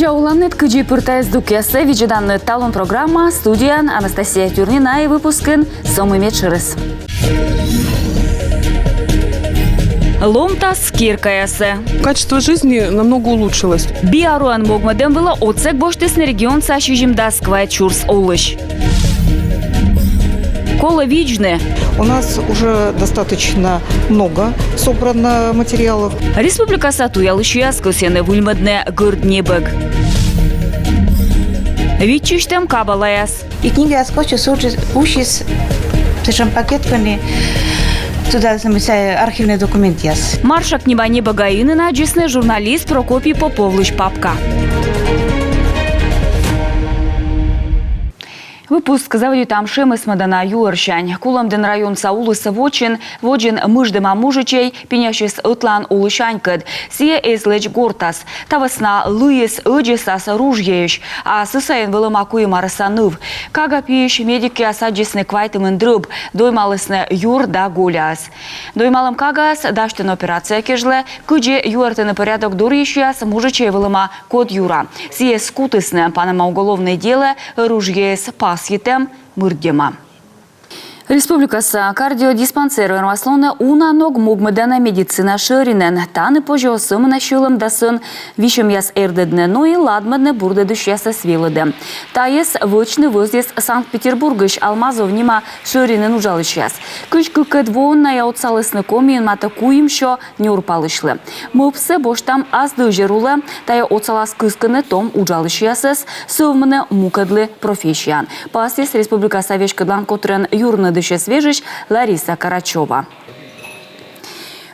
Джауланет кыджи пыртайс дукесы вичеданный талон программа студиян Анастасия Тюрнина и выпускын Сомымет Шырыс. Ломтас киркаясы. Качество жизни намного улучшилось. Биаруан могмадем было отсек боштесный регион сащижим дасквай чурс олыш. Кола виджны. У нас уже достаточно много собрано материалов. Республика Сату ялышуя скосены вульмадне гырднебэг. Вичиштем кабалаяс. И книги оскочи ушис причем пакетками туда архивный документ яс. Маршак небане багаины наджисный журналист Прокопий Поповлыч Папка. Выпуск заводит там шемы с Мадана Юршань. Куламден район Саулыса Вочин, воджин мыждема мужичей, пенящис ытлан улышанькад. Сие эзлеч гортас. Тавасна лыес ыджисас ружьеющ, а сысаен вылымакуи марасаныв. Кага пиеш медики асаджисны квайтымын дрыб, доймалысны юр да гуляс. Доймалым кагас даштын операция кежле, кыджи юртыны порядок дурищас мужичей вылыма код юра. Сие скутысны панама уголовное дело ружьеес пас. Етем мырдема. Республикасы кардиодиспансер вермаслоны уна ног мугмедена медицина шыринен. Таны пожосым на шылым дасын вишем яс эрдедне, но и ладмедне бурды душьяса свилыды. Таес вочны воздес Санкт-Петербургыш алмазов нима шыринен ужалышяс. Кыч-кыкет вонная отсалысны комиен матакуим шо не урпалышлы. Мыпсы боштам аздыжерулы, тая отсалас кыскыны том ужалышясыз сывмыны мукадлы профессиян. Пастис Республика Савешкадлан котрен юрны свежищ Лариса Карачева.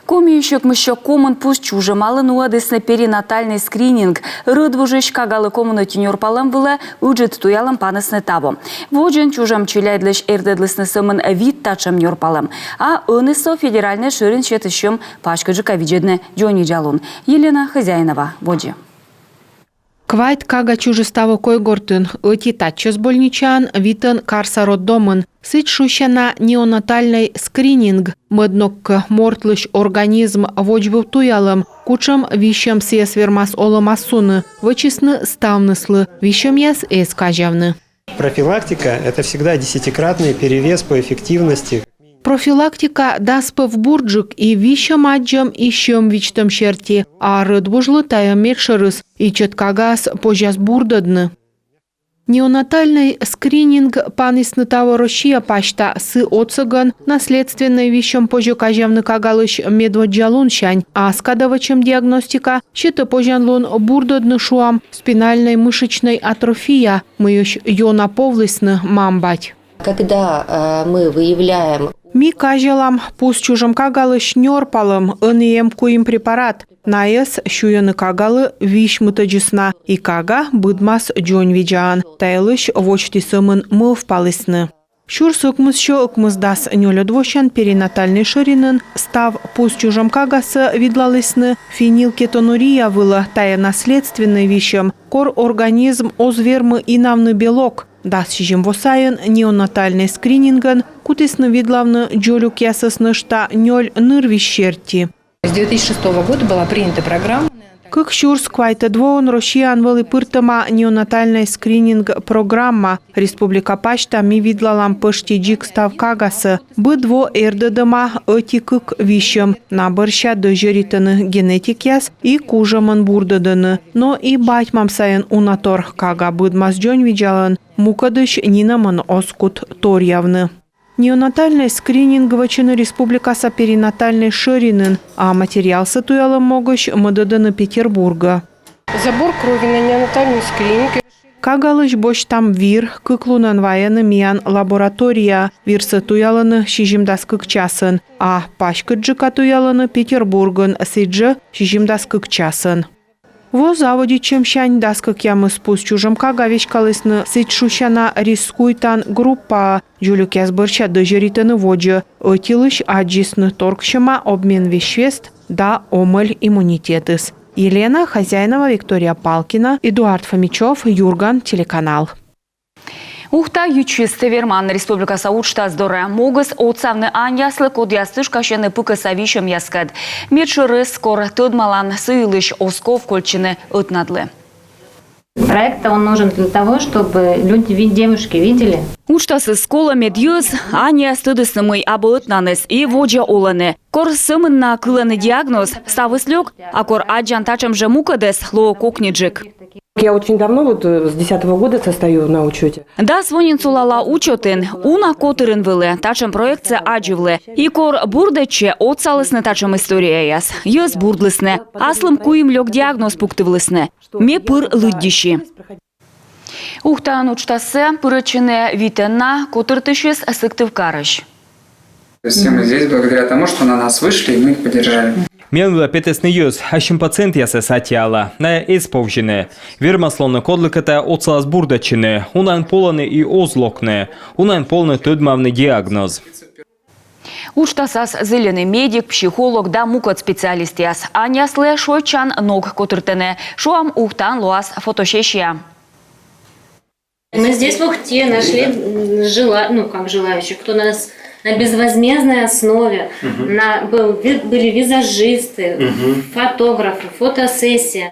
Комиющик мыщо комын пусть чуже малын уадысны перинатальный скрининг. Рыдвужищ кагалы комыны тюнёрпалым было уджит туялым панысны табо. Воджен чужам чиляйдлыш эрдедлысны сымын вид тачым нёрпалым. А ынысо федеральный шырын щетыщым пачкаджика виджедны Джони Джалун. Елена Хозяинова, воджи. Квайт кага чужеставо койгортын, ыти татчыз больничан, витын карса роддомын. Сыть шущана неонатальный скрининг. Мыднок мортлыш организм вочбу туялым. Кучам вищам сес вермас олымасуны. Вычисны ставныслы. Вищам яс эскажавны. Профилактика – это всегда десятикратный перевес по эффективности. Профилактика даспы в бурджик и вищам аджам ищем вичтам черти, а рыдбужлы таям мекшерыс и четкагас пожас бурдадны. Неонатальный скрининг панисны того Россия пашта сы отсыган наследственный вищам позже кажавны кагалыш медводжалуншань, а скадовачем диагностика щиты пожанлун бурдадны шуам спинальной мышечной атрофия, мыющ йона повлысны мамбать. Когда мы выявляем... Ми кажалам пусть чужам кагалыш нёрпалым ынеем куим препарат. Наес шуяны кагалы виш мытаджисна и кага быдмас джон виджаан. Тайлыш вочти сымын мыв палысны. Шурс ыкмысшо ыкмыздас нёлёдвощан перинатальный шыринын став пусть чужам кагасы видлалысны фенилкетонурия выла тая наследственный вишем. Кор организм озвермы инавны белок. Дасчижем восайын неонатальный скрининган кутысны видлавны джолюк ясысны шта нёль нырвищерти. С 2006 года была принята программа. Как шурс квайта двоон Россиян вали пыртама неонатальный скрининг программа. Республика Пашта ми видлалам пышти джик став кагасы. Быдво эрдедама öti кык вишем. Набырща дожеритыны генетик яс и кужамын бурдадыны. Но и батьмам сайын унатор кага быдмас джон виджалын. Мукадыш нинамын оскут торьявны. Неонатальный скрининг вачыны республикаса перинатальный шыринын, а материал сатуялым могыш мыдыдыны Петербурга. Забор крови на неонатальный скрининг. Кагалыш бош там вир, кыклунан ваяны миян лаборатория, вир сатуялыны шижимдас кыкчасын, а пашкыджы катуялыны Петербургын, сиджы шижимдас кыкчасын. Во заводе чемщань даскак ямы спус чужам кага вещкалысны сычшущана рискуйтан группа джулюк язбырча дожеритыны воджы, отилыш аджисны торгшыма обмен веществ да омыль иммунитетыс. Елена Хозяинова, Виктория Палкина, Эдуард Фомичев, Юрган, телеканал. Ухта ючисты верман Республика Саудшта здоре могыс отсавны ан яслы код ястыш кашены пыка савишем яскад. Медшыры скор тыдмалан сыйлыш осков кольчины ытнадлы. Проект он нужен для того, чтобы девушки видели. Учтасы скола медьюз, Аня стыдысымый абыытнаныс и воджа оланы. Кор сымынна кыланы диагноз, ставыслёк, а кор аджан тачам же мукадес ло кокниджик. Я очень давно, с 10-го года состою на учете. Да, свонин сулала учетын, уна котырын вылы, тачам проекция адживлы. И кор бурдаче отсалысны тачам история яс. Ёс бурдлысны, аслым куим лёг диагноз пуктывлысны. Ме пыр лыддищи. Ухтан учтасы пырычыны витенна котыртышес сыктывкарыш. Все мы здесь благодаря тому, что на нас вышли и мы их поддержали. Менула петесный юз, ащим пациент ясы сатьяла, на исповжены. Вермаслоны кодлыката отсалас бурдачыны, унан поланы и озлокны, унан полны тыдмавный диагноз. Учтасас зеленый медик, психолог да мукот специалист яс. Аняслы шойчан ног котыртыны, шуам ухтан луас фотошещия. Мы здесь в Ухте нашли желающих, кто нас на безвозмездной основе. Были визажисты, фотографы, фотосессия.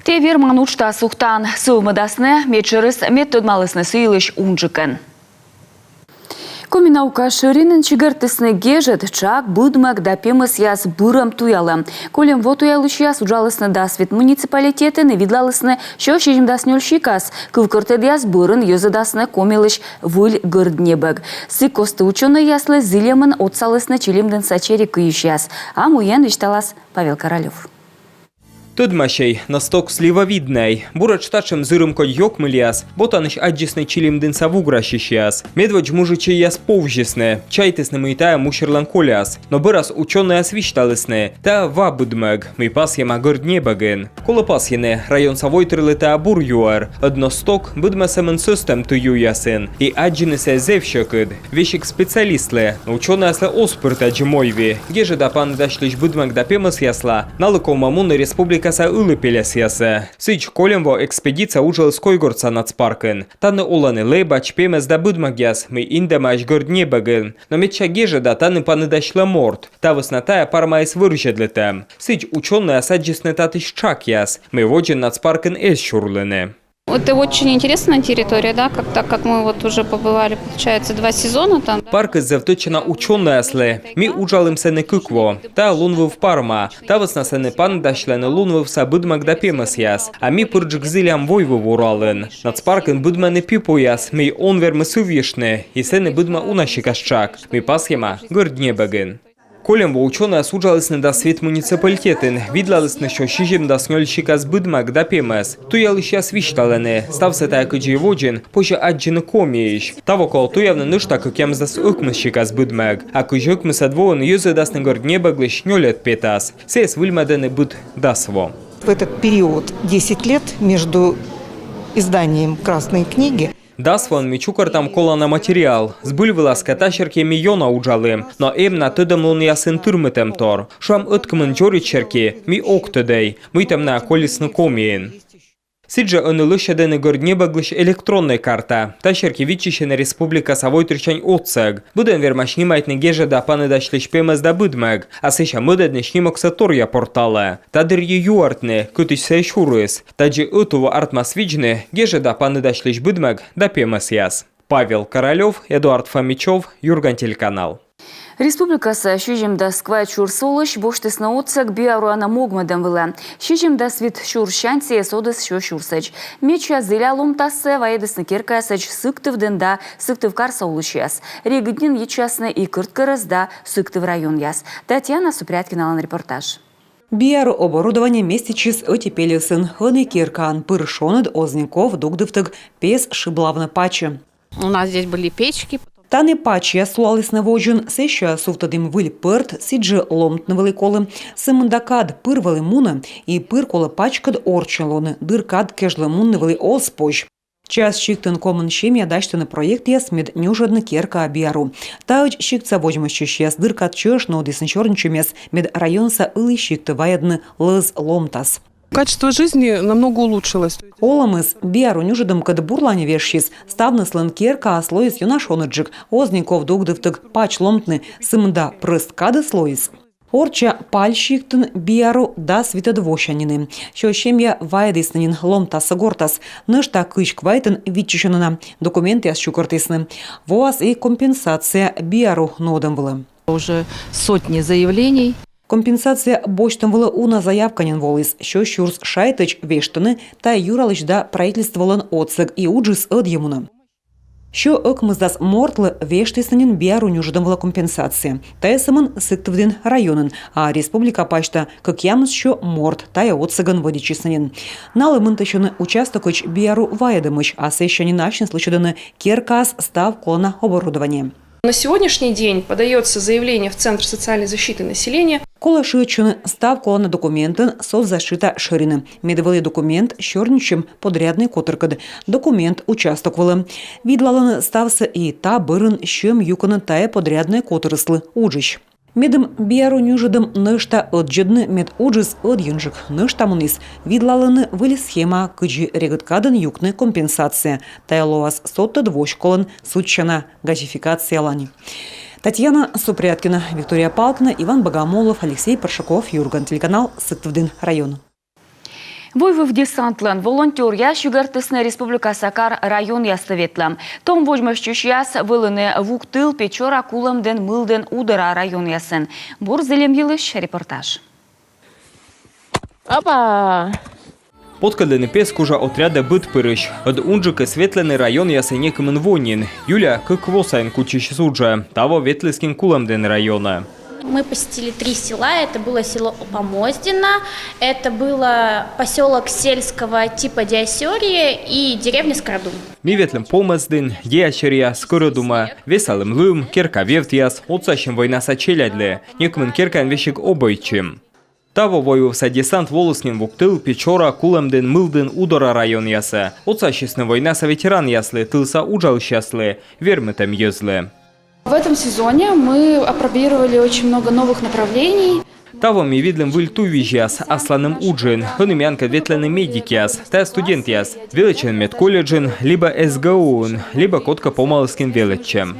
Те верман учтас ухтан сывмыдасны, мечерыс методмалысны сыйлыш унжыкен. Коминаука шыринын чигартысны гежет, чак будмак да пемыс яс бырам туялы. Колем вот уялыш яс уджалысны да свет муниципалитетыны видлалысны, шо шежимдас нёльшикас, кывкыртед яс бырын ёзадасны комилыш выль гырднебэг. Сыкосты учёны яслы зилемын отсалысны чилимден сачери кыйыш яс. А муен вишталас Павел Королёв. Тыдмашей насток сливовидный, бурач тачем зырым код йокмыльяс, ботаныш аджисный чилимден савугращищяс. Медводж мужичи яс повжисны, чайтысны мыйтая мушерлан коляс, но бырас ученые освищталысны, та вабыдмэг, мы пас яма горднебаген. Колопас яны район савойтрылы та бур юар, односток быдма самын сөстем тую ясын, и аджинысы зевшекыд, вещик специалистлы, ученые аслы оспырт аджимойви, геже да пан дашлыш быдмэг да пемыс ясла, налыком мамуны республика са улыпелес ясы. Сыч колемво экспедиция ужалыс койгорца нацпаркын. Таны оланы лейбач пемес да быдмагяс, мы индамаш горднебаген. Но метча геже да таны паны дашла морд. Та высната пармайс выржедлетем. Сыч ученые осаджисны татыш чак яс. Мы воджен нацпаркын эс шурлыны. Это очень интересная территория, да, так как мы вот уже побывали, получается, 2 сезона там. Парк завточена ученые аслы. Мы ужалым сены кукво. Та лунвы в парма. Та высна пан дашлены лунвы в сабыдмак да пемас яс. А мы пырджик зилям войвы вуралын. Над спаркын быдманы пипу яс. Мы онвер мы сувишны. И сены быдма унашикашчак. Мы пасхема горднебаген. Колемво ученые осуджалысны да свет муниципалитетын, видлалысны, що шижим да снёльщика с быдмак да пемес. Туялыща свишталены, стався та кыджи воджин, позже аджины комииш. Таво кол туявны нышта кукемс да с укмысщика с быдмак, а кыжи укмыса двоен юзы да снегорднебаглы шнёлет петас. Сес выльмадены быд дасво. В этот период 10 лет между изданием «Красной книги» Дасвон мичукар там кола на материал. Збыльвыла скаташерки миллиона уджалы, но на тыдам лун ясын тырмытем тор. Шам ыткмын джоричерки, ми октыдей, мы там на колесны комиен. Сиджа онылышадыны горднебаглыш электронная карта. Ташерки вичищена республика Савойтрчань отцег. Буден вермаш нимайтны геже да паны дашлыш пемес да быдмэг, а сыша мыдадны шнимок сатория портала. Тадыр юартны, кутыш сэшурыс. Таджи ытува артмас вичны, геже да паны дашлыш быдмэг да пемес яс. Павел Королёв, Эдуард Фомичев, Юрган телеканал. Республикасы шижимда сквай чурсолыш боштысны отсак биаруана могмадам вылы. Шижимда свит шуршанси содыс шо шурсач. Меча зыля ломтасы ваедысны керкасач сыктывдын да сыктыв карса улышяс. Региднин ечасны и кырткарыз да сыктыв район яс. Татьяна Супряткина алан репортаж. Биару оборудование местечис отепелесен, хыны киркан, пыршонад озников дугдывтык пес шиблавны пачи. У нас здесь были печки. Таны пачи слуалыс на воджун, сеща суфтадым выль пырт, сиджи ломт на великолы, сымындакад пырвалы муна и пыркола пачкад орчалоны, дыркад кежлы мунны вели оспож. Час щиктын комын щемия даштыны проект яс мед нюжадны керка абиару. Тауч щиктса воджмащущ яс дыркад чеш, но десен чернчумес мед районса ылы щикты ваядны лыз ломтас. Качество жизни намного улучшилось. Оламыз биару нюжадым кад бурлане вешшис, ставны слынкерка слоис юнашоныджик, озников дугдывтык пач ломтны, сымда прыст кады слоис. Орча пальщиктын биару да свитодвощанины. Що шемья вайдыснынин ломтасы гортас. Нышта кычк вайтын витчишынына. Документы яс чукартысны. Воас и компенсация биару нодым вылы. Уже сотни заявлений. Компенсация боштым вылы уна заявканин волыс. Що щурс шайтыч вештыны та юралыч да правительстволын отсык и уджис ыдьемуна. Що ыкмыздас мортлы вештыснынин биару нюждым вылы компенсация. Тайсымын сыктывден районын, а республика пачта кыкямыз що морт тая отсыгын водичиснынин. Налы мынтышыны участокыч биару ваядымыч, а сэщани начын случайдыны керкас став колона оборудования. На сегодняшний день подается заявление в Центр социальной защиты населения. Кола шычыны став колона документын соцзащита шырины. Медовый документ щорничем подрядный котыркыд. Документ участок вылы. Видлаланы ставсы и та бырын щем юканы тая подрядный котырыслы уджищ. Медым биару нюжидым нышта отжедны мед уджис отъенжик нышта мунис. Видлаланы выли схема кыджи регыткадын юкны компенсация. Тайловас сотта двощ колын сучана газификация лани. Татьяна Супряткина, Виктория Палкина, Иван Богомолов, Алексей Паршаков, Юрган, телеканал Сыктывдин район. Войвов десантлан волонтер ящугартысны Республика Сакар район ястыветлам. Том вожмащуш яс вылыны вуктыл печора кулымден мылден удара район ясын. Бур зелем елыш репортаж. Опа! Подкадыны пескужа отряда быт пырыш. Од унжыка светленый район ясынекымын вонин. Юля кыквосайн кучищ суджа. Таво ветлыскин кулымден района. Мы посетили 3 села. Это было село Помоздино, это было поселок сельского типа Диосерье и деревня Скородум. Ми ветлем Помоздин, Еачерья, Скородума, Весалым лым, Керкавевтияс, отсащим война сачелядле, некмен керкан вещик обойчим. Таво воювса десант волоснин вуктыл печора кулемден мылден удора район яса. Отсащисны войнаса ветеран яслы, тылса уджал счастлы, вермытем езлы. В этом сезоне мы опробировали очень много новых направлений. Таво ми видлем выльту вижяс, асланым уджин, хынымянка ветлены медикяс, та студентяс, величен медколледжин, либо СГУн, либо котка помалскин величем.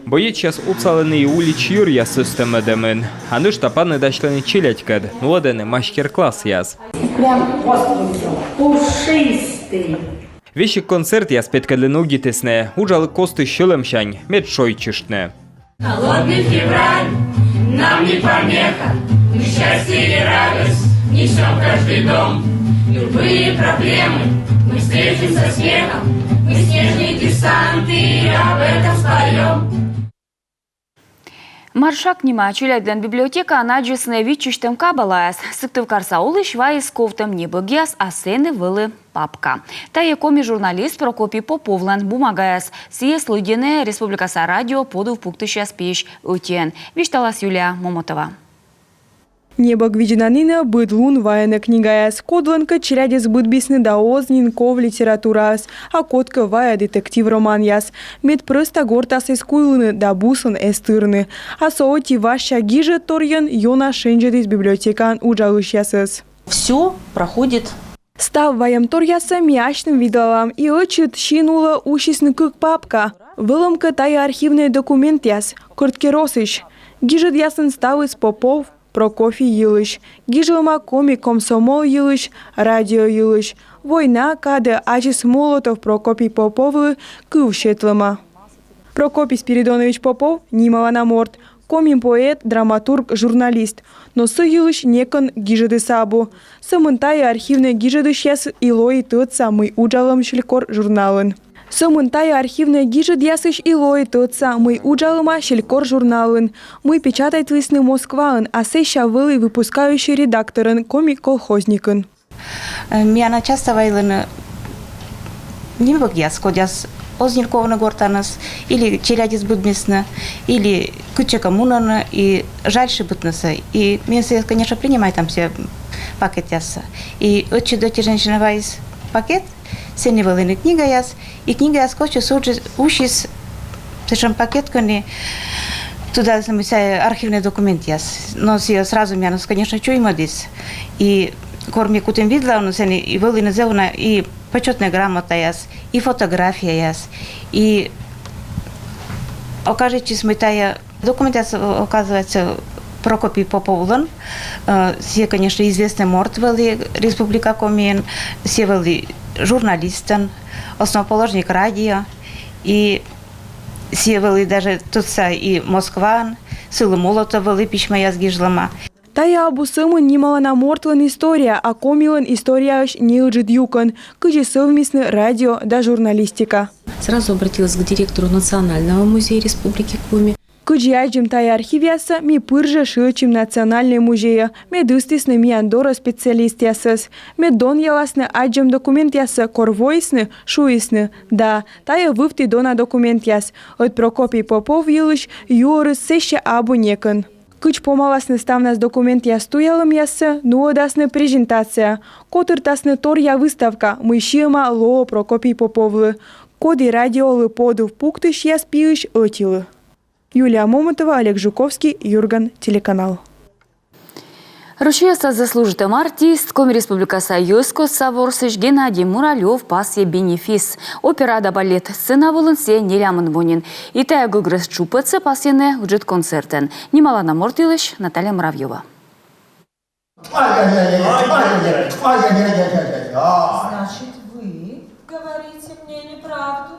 Боечас уцаленный улич юрья системедемен, а нуш тапаны дачлены челядькад, младены мастер-класс яс. Прям пушистый. Вещик концерт я спеткадли ноги тесне, уджалы косты щелемщань, мед шойчишне. Холодный февраль нам не помеха, мы счастье и радость несем в каждый дом. Любые проблемы мы встретим со смехом, мы снежные десанты и об этом споем. Маршак нима чуляйден библиотека анаджисне вичуштем кабалаяс. Сыктыв карса улыш вайс ковтем небыгяс, а сены вылы папка. Тае коми журналист Прокопий Поповлан бумагаяс. Сие слуйдене Республикаса радио подув пуктыщас пиш утен. Вишталас Юлия Момотова. Небо гвиджинанина быдлун ваяна книгаяс. Кодланка челядес бытбисны даоз нинков литературас, а котка вая детектив роман яс. Мед просто гортас эскуйлыны да бусын эстырны. А сооти ваша гиже торьян йона шенджет из библиотекан уджалыш ясыс. Все проходит. Став ваям торьяса мячным видалам и очит щинула ушисны кык папка. Выломка тая архивный документ яс. Корткеросыш. Гижет ясын став из Попов, Прокофий Йылыш, гижлама коми комсомол Йылыш, радио Йылыш, война каде Ачис Молотов Прокопий Поповлы кывшетлыма. Прокопий Спиридонович Попов нимала на морт, комин поэт, драматург, журналист, но сы Йылыш некон гижеды сабу. Самынтая архивный гижедыш яс илой тот самый уджалым шелькор журналын. Самынтая архивная гижет ясыш илой тот самый уджалыма шелькор журналын. Мы печатает весны Москваын, а сэща вылый выпускающий редакторын, комик-колхозникын. Миана часто вайлын не выгяс, кодяс Ознерковна гортанас, или челядис будмисна, или куча коммунана, и жальше бутнаса. И меня, конечно, принимает там все пакет яса. И очень доти женщина вайс пакет, сене вылыны книга яс, и книга яс кочу ушис, сешам пакет кони, туда самися архивный документ яс. Но сразу меня, конечно, чуем здесь. И корми кутем видла, он сене и вылыны зелена, и почетная грамота яс, и фотография яс, и окажется, мы тая документация, оказывается, Прокопий Поповлан. Все, конечно, известный мортвели Республика Комен, все были журналистен, основоположник радио, и все были даже Туца и Москва, Силы Молота были письма язгижлама. Тая абусымын немалана мортлан история, а комилан история не лжит юкан, кыжи совместны радио да журналистика. Сразу обратилась к директору Национального музея Республики Коми. Кыжи аджим тая архивяса ми пыржа шылчим национальный музея, медыстисны ми андора специалист ясыз, меддон яласны аджим документ ясы корвойсны, шуисны, да, тая вывти дона документ яс, от Прокопий Попов елыш юрыс сеще абу некан. Кыч помаласны ставнас документ я стоялым ясы, нуодасны презентация. Котыртасны торья выставка, мыщима ло Прокопий Поповлы. Коды радиолы поду в пуктыш я спиыш отилы. Юлия Момутова, Олег Жуковский, Юрган, телеканал. Ручьеса заслужитым артист Коми Республика Союзко Саворсыш Геннадий Муралев пасе бенефис. Опера да балет сцена волынсе нелямын бонин. И тая гыгрыз чупыцы пасене уджит концертен. Немалана Мортилыш, Наталья Муравьева. Значит, вы говорите мне неправду?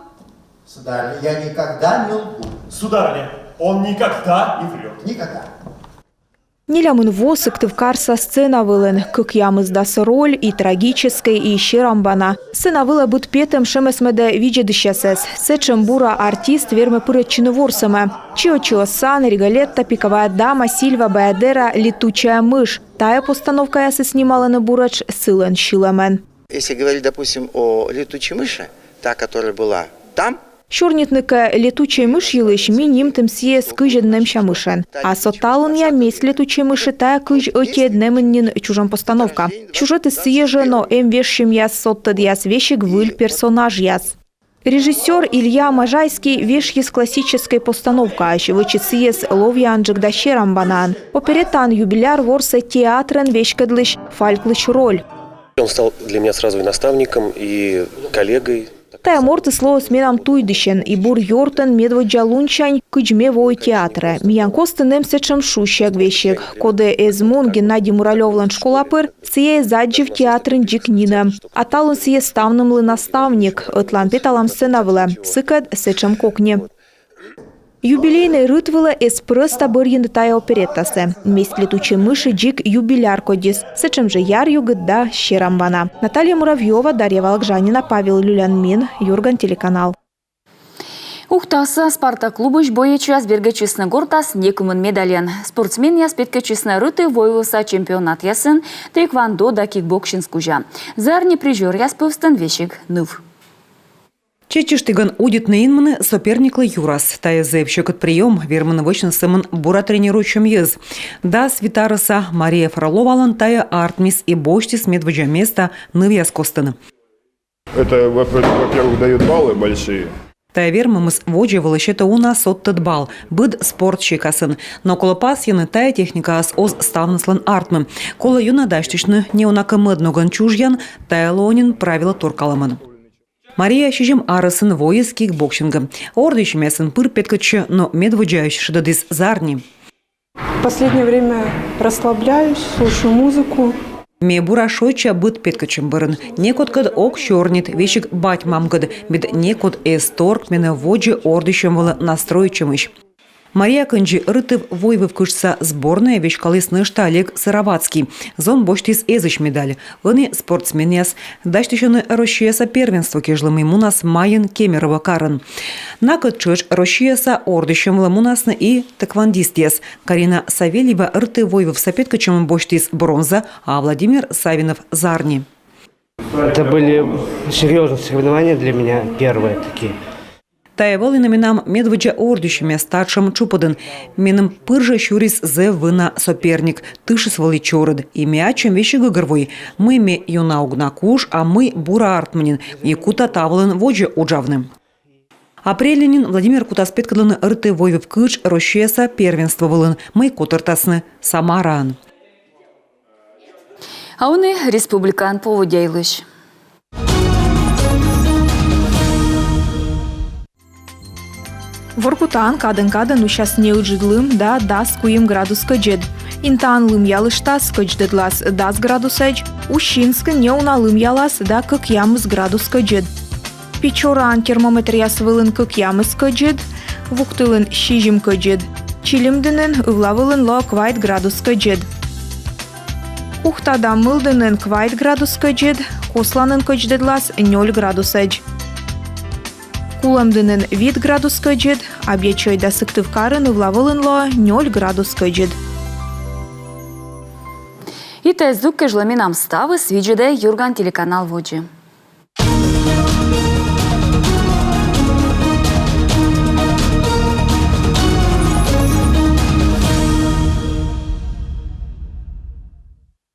Сударыня, я никогда не лгу. Сударыня, он никогда не врет. Никогда. Нелямын восык тывкарса сцена вылын, как ямыздасы роль и трагической, и щирамбана. Сцена выла бут петем шемесмеде виджедыщасес. Сечем бура артист верме пыреччины ворсаме. Чио-чио сан, Риголетта, Пиковая дама, Сильва, Беадера, Летучая мышь. Тая постановка ясы снимала на бурач сылен щиламен. Если говорить, допустим, о летучей мыши, та, которая была там, Шурнитника летучей мышь елыш минимтым сие скыжеднем щамышен. А соталын я месть летучей мыши тая кыж оте днеменнин чужом постановка. Сюжеты съеже, но вещим яс соттад яс вещик выль персонаж яс. Режиссер Илья Можайский вещь с классической постановкой, вычит съез ловья анджик дащерам банан. Оперетан юбиляр ворсе театрен вещкадлыш фальклыч роль. Он стал для меня сразу и наставником, и коллегой. Тая морты слово сменам туйдыщен, и бур йортен медводжа лунчань кыджме вой театра. Миян костынем сечем шущак вещик. Коде эзмон Геннадий Муралевлан школапыр, сие заджив театрын джик нина. А талын сие ставным лы наставник, отлан петалам сцена вла, сыкад сечем кокне. Юбилейный рытвыла эспресс табырьен тая опереттасы. Месть летучей мыши джик юбиляр кодис. Сечем же яр югыда щерамбана. Наталья Муравьева, Дарья Волокжанина, Павел Люлянмин, Юрган, телеканал. Ухтаса Спартак-клубыш боечу азбергечесны гортас некумын медален. Спортсмен яспеткечесны рыты войлыса чемпионат ясын, тэквондо да кикбоксин скужа. Зарни прижор яспывстын вещик ныв. Чечиштыган удитны инманы соперниклы юрас. Тая зэпщик от прием верманы вычын сымын бура тренирующим ез. Да свитарыса Мария Фроловалан тая артмис и боштис медводжа места нывьяс костыны. Это, во-первых, дают баллы большие. Тая вермамыз воджа вылыщета у нас оттат бал. Быд спортщикасын. Но колопас яны тая техника ас оз ставныслан артмы. Кола юна даштичны не унака mëдноган чужьян, тая лонин правила туркаламын. Мария щежем арысын воис кикбоксинга. Ордыш мясын пыр петкачы, но медводжающий шедадис зарни. В последнее время расслабляюсь, слушаю музыку. Ме бура шойча быт петкачым бырын. Некоткад ок щорнит, вещик бать мамгад, бед некот эсторг мене воджи ордышем вала настроичемыш. Мария Кынджи рытыв войвыв кышса сборная вещкалыс нышта Олег Сыровацкий. Зон боштис эзыш медаль. Ыны спортсмен яс. Даштышыны Россияса первенство кежлымы мунас майын Кемерова карын. Накыт чыш Россияса ордышем мунасны и тэквондист яс. Карина Савельева рыты войвыв сапеткачым боштис бронза, а Владимир Савинов зарни. Это были серьезные соревнования для меня, первые такие. Тая волына минам медводжа ордышеме старшим чупадын. Меным пыржа щурис зе вына соперник. Тышыс вали чорыд. И мячем вещи гыгырвой. Мы ме юна угнакуш, а мы бура артманин. И кута тавлын воджа уджавны. Апреленин Владимир Кутаспеткадлын рты войвев кыч Россияса первенство вылын. Мы котыртасны Самаран. А уны республикан поводяйлыш. Воркутан кадын ущас неуджидлым да дас куим градус каджед. Интан лым ялыштас кадждедлас дас градус эдж, ущинска неуналым ялас да как ямыс градус каджед. Печоран термометр ясвылын как ямыс каджед, вуктылын щижим каджед. Чилимденен ывлавылын ло квайт градус каджед. Ухтада мылденен квайт градус каджед, косланын кадждедлас 0 градус эдж. Куламденен вид градус каджед, объечойда сыктывкарын ывлавылын ло 0 градус каджед. И те зукке жламинам ставы свиджеде Юрган телеканал Воджи.